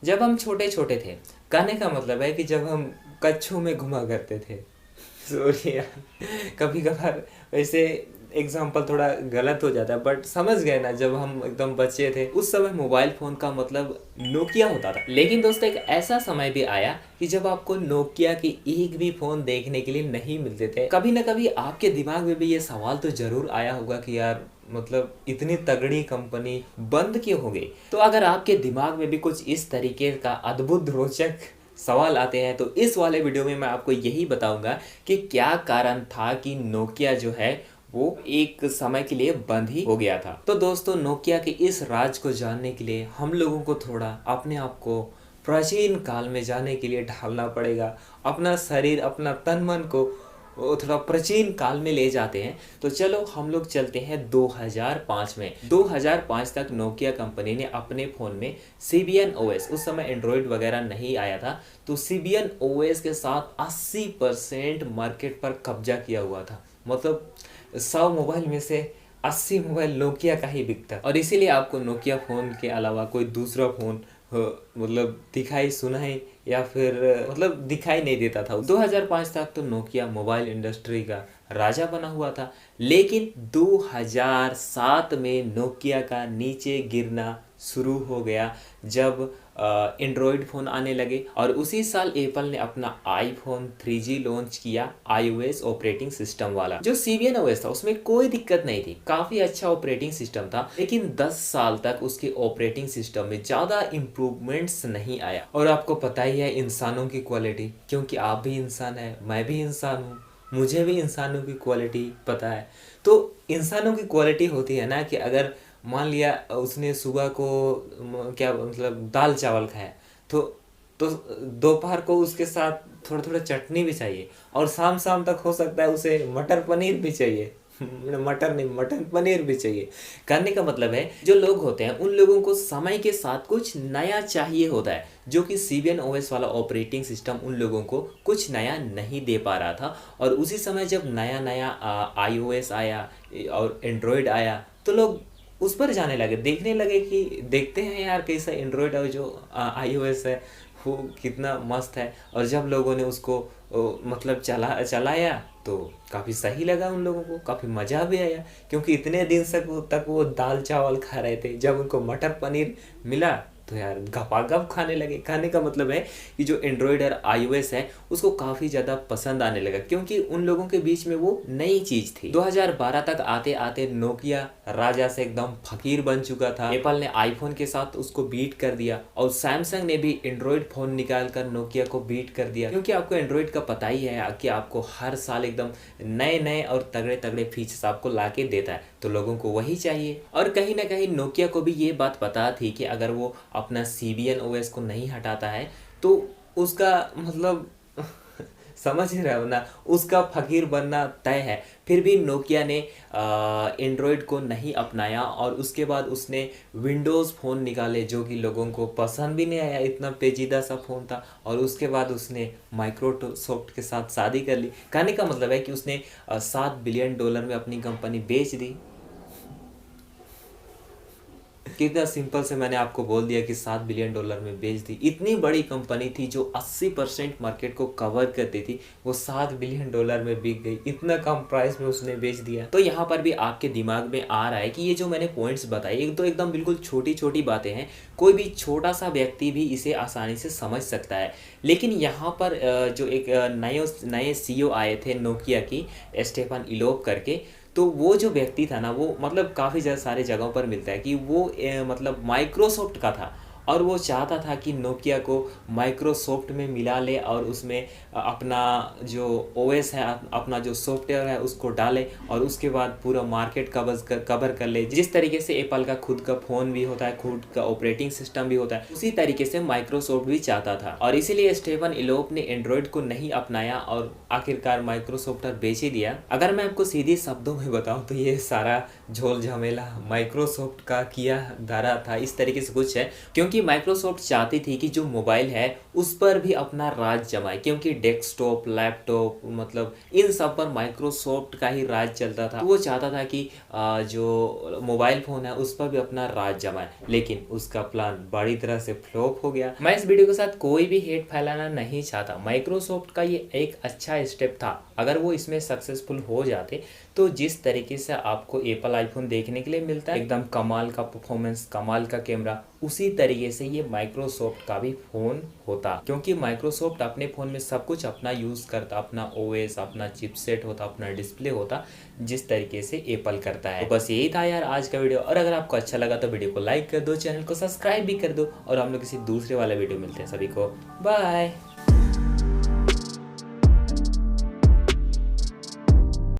जब हम छोटे छोटे थे, कहने का मतलब है कि जब हम कच्छों में घुमा करते थे। सॉरी यार, कभी कभार वैसे एग्जाम्पल थोड़ा गलत हो जाता है, बट समझ गए ना, जब हम एकदम बच्चे थे उस समय मोबाइल फ़ोन का मतलब नोकिया होता था। लेकिन दोस्तों, एक ऐसा समय भी आया कि जब आपको नोकिया की एक भी फ़ोन देखने के लिए नहीं मिलते थे। कभी ना कभी आपके दिमाग में भी ये सवाल तो ज़रूर आया होगा कि यार मतलब इतनी तगड़ी कंपनी बंद क्यों हो गई। तो अगर आपके दिमाग में भी कुछ इस तरीके का अद्भुत रोचक सवाल आते हैं, तो इस वाले वीडियो में मैं आपको यही बताऊंगा कि क्या कारण था कि नोकिया जो है वो एक समय के लिए बंद ही हो गया था। तो दोस्तों, नोकिया के इस राज को जानने के लिए हम लोगों को थोड़ा अपने आप को प्राचीन काल में जाने के लिए ढालना पड़ेगा। अपना शरीर, अपना तन मन को वो थोड़ा प्राचीन काल में ले जाते हैं। तो चलो हम लोग चलते हैं 2005 में। 2005 तक नोकिया कंपनी ने अपने फ़ोन में सीबीएन ओएस, उस समय एंड्रॉयड वगैरह नहीं आया था, तो सीबीएन ओएस के साथ 80% मार्केट पर कब्जा किया हुआ था। मतलब 100 मोबाइल में से 80 मोबाइल नोकिया का ही बिकता, और इसीलिए आपको नोकिया फ़ोन के अलावा कोई दूसरा फ़ोन मतलब दिखाई सुनाई या फिर मतलब दिखाई नहीं देता था। 2005 तक तो नोकिया मोबाइल इंडस्ट्री का राजा बना हुआ था। लेकिन 2007 में नोकिया का नीचे गिरना शुरू हो गया, जब एंड्रॉयड फ़ोन आने लगे। और उसी साल एप्पल ने अपना आईफोन 3G लॉन्च किया, iOS ऑपरेटिंग सिस्टम वाला। जो सीबीएन ओएस था उसमें कोई दिक्कत नहीं थी, काफ़ी अच्छा ऑपरेटिंग सिस्टम था। लेकिन 10 साल तक उसके ऑपरेटिंग सिस्टम में ज़्यादा इम्प्रूवमेंट्स नहीं आया। और आपको पता ही है इंसानों की क्वालिटी, क्योंकि आप भी इंसान हैं, मैं भी इंसान हूँ, मुझे भी इंसानों की क्वालिटी पता है। तो इंसानों की क्वालिटी होती है ना कि अगर मान लिया उसने सुबह को क्या मतलब दाल चावल खाया, तो तो दोपहर को उसके साथ थोड़ा थोड़ा चटनी भी चाहिए, और शाम शाम तक हो सकता है उसे मटर पनीर भी चाहिए। मटर नहीं, मटर पनीर भी चाहिए। कहने का मतलब है जो लोग होते हैं उन लोगों को समय के साथ कुछ नया चाहिए होता है, जो कि सीबीएन ओएस वाला ऑपरेटिंग सिस्टम उन लोगों को कुछ नया नहीं दे पा रहा था। और उसी समय जब नया नया आईओएस आया और एंड्रॉयड आया, तो लोग उस पर जाने लगे, देखने लगे कि देखते हैं यार कैसा एंड्रॉयड और जो आईओएस है वो कितना मस्त है। और जब लोगों ने उसको मतलब चलाया तो काफ़ी सही लगा उन लोगों को, काफ़ी मज़ा भी आया, क्योंकि इतने दिन तक वो दाल चावल खा रहे थे। जब उनको मटर पनीर मिला तो यार गपागप खाने लगे। खाने का मतलब है कि जो एंड्रॉयड और आईओएस है उसको काफ़ी ज़्यादा पसंद आने लगा, क्योंकि उन लोगों के बीच में वो नई चीज़ थी। 2012 तक आते आते नोकिया राजा से एकदम फकीर बन चुका था। एप्पल ने आईफोन के साथ उसको बीट कर दिया, और सैमसंग ने भी एंड्रॉयड फ़ोन निकाल कर नोकिया को बीट कर दिया। क्योंकि आपको एंड्रॉयड का पता ही है कि आपको हर साल एकदम नए नए और तगड़े तगड़े फीचर्स आपको ला के देता है, तो लोगों को वही चाहिए। और कहीं ना कहीं नोकिया को भी ये बात पता थी कि अगर वो अपना सीबीएन ओएस को नहीं हटाता है तो उसका मतलब समझ ही रहे हो ना, उसका फकीर बनना तय है। फिर भी नोकिया ने एंड्रॉयड को नहीं अपनाया, और उसके बाद उसने विंडोज़ फ़ोन निकाले जो कि लोगों को पसंद भी नहीं आया, इतना पेचीदा सा फ़ोन था। और उसके बाद उसने माइक्रोसॉफ्ट के साथ शादी कर ली। कहने का मतलब है कि उसने $7 बिलियन में अपनी कंपनी बेच दी। कितना सिंपल से मैंने आपको बोल दिया कि $7 बिलियन में बेच दी। इतनी बड़ी कंपनी थी जो 80% मार्केट को कवर करती थी, वो $7 बिलियन में बिक गई। इतना कम प्राइस में उसने बेच दिया। तो यहाँ पर भी आपके दिमाग में आ रहा है कि ये जो मैंने पॉइंट्स बताए एक तो एकदम बिल्कुल छोटी छोटी बातें हैं, कोई भी छोटा सा व्यक्ति भी इसे आसानी से समझ सकता है। लेकिन यहाँ पर जो एक नए सीईओ आए थे नोकिया की, स्टेफन इलोप करके, तो वो जो व्यक्ति था ना, वो मतलब काफ़ी ज़्यादा सारे जगहों पर मिलता है कि वो मतलब माइक्रोसॉफ्ट का था, और वो चाहता था कि नोकिया को माइक्रोसॉफ्ट में मिला ले, और उसमें अपना जो ओएस है, अपना जो सॉफ्टवेयर है उसको डाले, और उसके बाद पूरा मार्केट कवर कर ले। जिस तरीके से एप्पल का खुद का फ़ोन भी होता है, खुद का ऑपरेटिंग सिस्टम भी होता है, उसी तरीके से माइक्रोसॉफ्ट भी चाहता था। और इसीलिए स्टीवन इलोप ने एंड्रॉयड को नहीं अपनाया, और आखिरकार माइक्रोसॉफ्ट पर बेच ही दिया। अगर मैं आपको सीधे शब्दों में बताऊं तो ये सारा झोल झमेला माइक्रोसॉफ्ट का किया धरा था, इस तरीके से कुछ है। क्योंकि क्योंकि माइक्रोसॉफ्ट चाहती थी कि जो मोबाइल है उस पर भी अपना राज जमाए, क्योंकि डेस्कटॉप, लैपटॉप, मतलब इन सब पर माइक्रोसॉफ्ट का ही राज चलता था। तो वो चाहता था कि जो मोबाइल फ़ोन है उस पर भी अपना राज जमाए, लेकिन उसका प्लान बड़ी तरह से फ्लॉप हो गया। मैं इस वीडियो के साथ कोई भी हेट फैलाना नहीं चाहता। माइक्रोसॉफ्ट का ये एक अच्छा स्टेप था। अगर वो इसमें सक्सेसफुल हो जाते तो जिस तरीके से आपको एप्पल आईफोन देखने के लिए मिलता है, एकदम कमाल का परफॉर्मेंस, कमाल का कैमरा, उसी तरीके से ये माइक्रोसॉफ्ट का भी फ़ोन होता। क्योंकि माइक्रोसॉफ्ट अपने फ़ोन में सब कुछ अपना यूज़ करता, अपना ओएस, अपना चिपसेट होता, अपना डिस्प्ले होता, जिस तरीके से एप्पल करता है। तो बस यही था यार आज का वीडियो। और अगर आपको अच्छा लगा तो वीडियो को लाइक कर दो, चैनल को सब्सक्राइब भी कर दो, और हम लोग किसी दूसरे वाला वीडियो मिलते हैं। सभी को बाय।